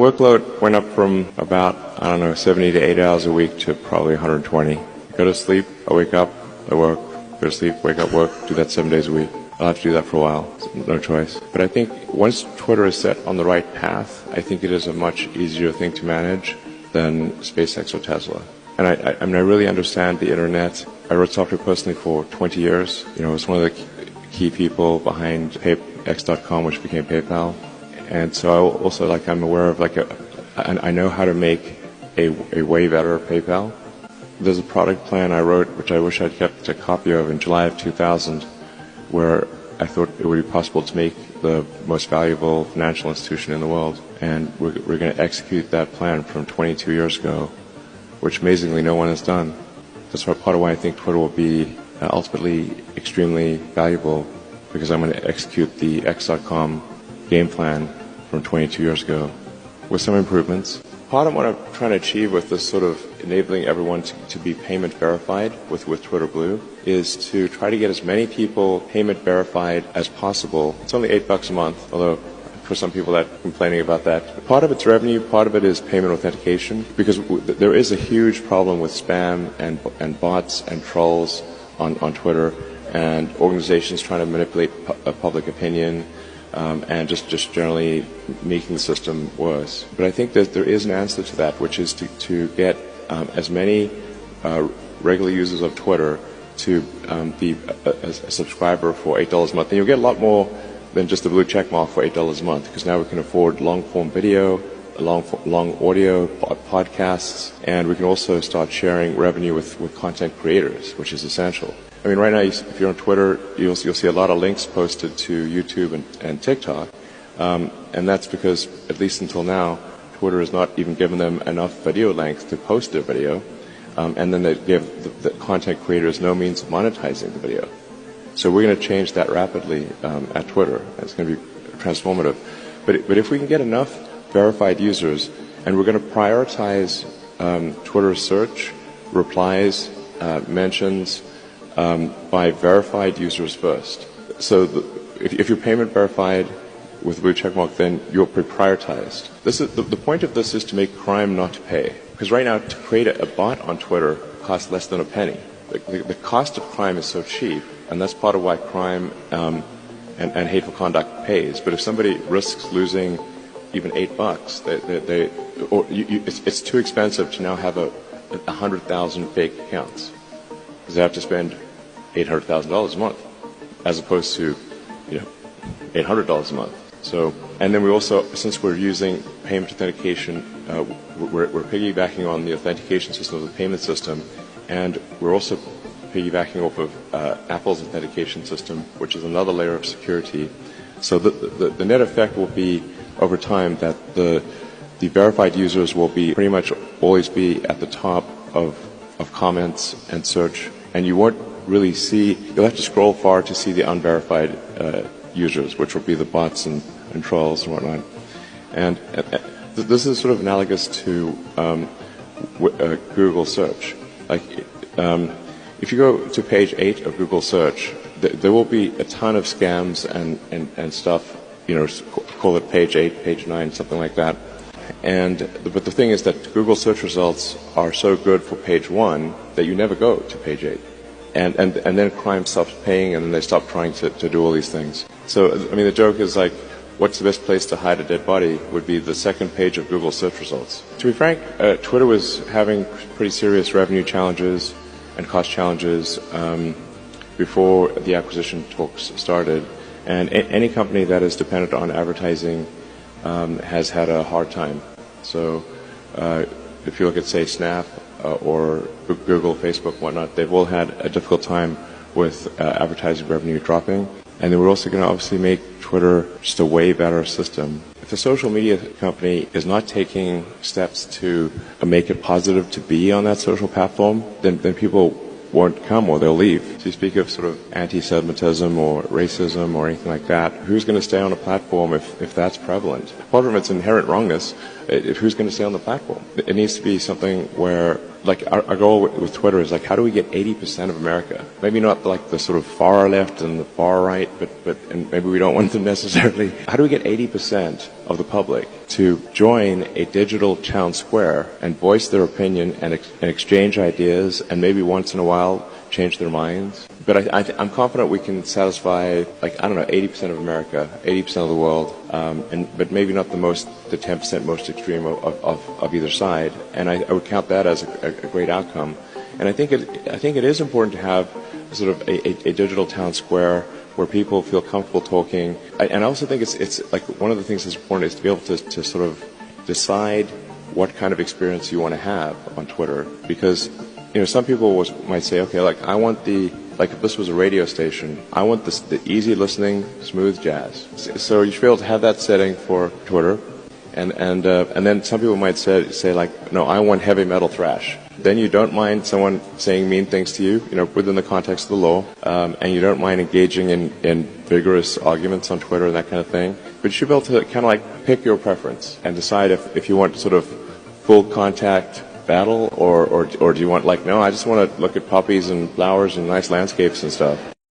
Workload went up from about, 70 to 80 hours a week to probably 120. Go to sleep, I wake up, I work, go to sleep, wake up, work, do that 7 days a week. I'll have to do that for a while, no choice. But I think once Twitter is set on the right path, I think it is a much easier thing to manage than SpaceX or Tesla. And I really understand the internet. I wrote software personally for 20 years. I was one of the key people behind X.com, which became PayPal. And so I'm aware of I know how to make a way better PayPal. There's a product plan I wrote, which I wish I'd kept a copy of in July of 2000, where I thought it would be possible to make the most valuable financial institution in the world. And we're going to execute that plan from 22 years ago, which amazingly no one has done. That's part of why I think Twitter will be ultimately extremely valuable, because I'm going to execute the X.com game plan from 22 years ago with some improvements. Part of what I'm trying to achieve with this sort of enabling everyone to be payment verified with Twitter Blue is to try to get as many people payment verified as possible. It's only $8 a month, although for some people that complaining about that. Part of it's revenue, part of it is payment authentication, because there is a huge problem with spam and bots and trolls on Twitter, and organizations trying to manipulate public opinion, and just generally making the system worse. But I think that there is an answer to that, which is to get as many regular users of Twitter to be a subscriber for $8 a month. And you'll get a lot more than just the blue check mark for $8 a month, because now we can afford long-form video, long audio, podcasts, and we can also start sharing revenue with content creators, which is essential. I mean, right now, if you're on Twitter, you'll see a lot of links posted to YouTube and TikTok, and that's because, at least until now, Twitter has not even given them enough video length to post their video, and then they give the content creators no means of monetizing the video. So we're going to change that rapidly at Twitter. It's going to be transformative. But if we can get enough verified users, and we're going to prioritize Twitter search, replies, mentions, by verified users first. So if you're payment verified with a blue checkmark, then you're prioritized. The point of this is to make crime not to pay. Because right now, to create a bot on Twitter costs less than a penny. The cost of crime is so cheap, and that's part of why crime and hateful conduct pays. But if somebody risks losing even $8, it's too expensive to now have 100,000 fake accounts, because they have to spend $800,000 a month, as opposed to $800 a month. So, and then we also, since we're using payment authentication, we're piggybacking on the authentication system of the payment system, and we're also piggybacking off of Apple's authentication system, which is another layer of security. So the net effect will be, over time, that the verified users will be pretty much always be at the top of comments and search, and you won't really see, you'll have to scroll far to see the unverified users, which will be the bots and trolls and whatnot. And this is sort of analogous to Google search. Like, if you go to page 8 of Google search, there will be a ton of scams and stuff, call it page 8, page 9, something like that. But the thing is that Google search results are so good for page 1 that you never go to page 8. And then crime stops paying, and then they stop trying to do all these things. So, I mean, the joke is like, what's the best place to hide a dead body would be the second page of Google search results. To be frank, Twitter was having pretty serious revenue challenges and cost challenges before the acquisition talks started. And any company that is dependent on advertising has had a hard time. So if you look at, say, Snap or Google, Facebook, whatnot, they've all had a difficult time with advertising revenue dropping. And then we're also going to obviously make Twitter just a way better system. If a social media company is not taking steps to make it positive to be on that social platform, then people won't come, or they'll leave. So you speak of sort of anti-Semitism or racism or anything like that. Who's going to stay on a platform if that's prevalent? Apart from its inherent wrongness, who's going to stay on the platform? It needs to be something where, like, our goal with Twitter is, like, how do we get 80% of America? Maybe not like the sort of far left and the far right, and maybe we don't want them necessarily. How do we get 80% of the public to join a digital town square and voice their opinion and exchange ideas, and maybe once in a while change their minds? But I'm confident we can satisfy, like, I don't know, 80% of America, 80% of the world, but maybe not the 10% most extreme of either side. And I would count that as a great outcome. And I think it is important to have sort of a digital town square where people feel comfortable talking. And I also think it's like one of the things that's important is to be able to sort of decide what kind of experience you want to have on Twitter, because some people might say, okay, like, I want if this was a radio station, I want the easy listening, smooth jazz. So you should be able to have that setting for Twitter, and then some people might say like, no, I want heavy metal thrash. Then you don't mind someone saying mean things to you, within the context of the law, and you don't mind engaging in vigorous arguments on Twitter and that kind of thing. But you should be able to kind of like pick your preference and decide if you want sort of full contact battle, or do you want, like, no, I just want to look at poppies and flowers and nice landscapes and stuff.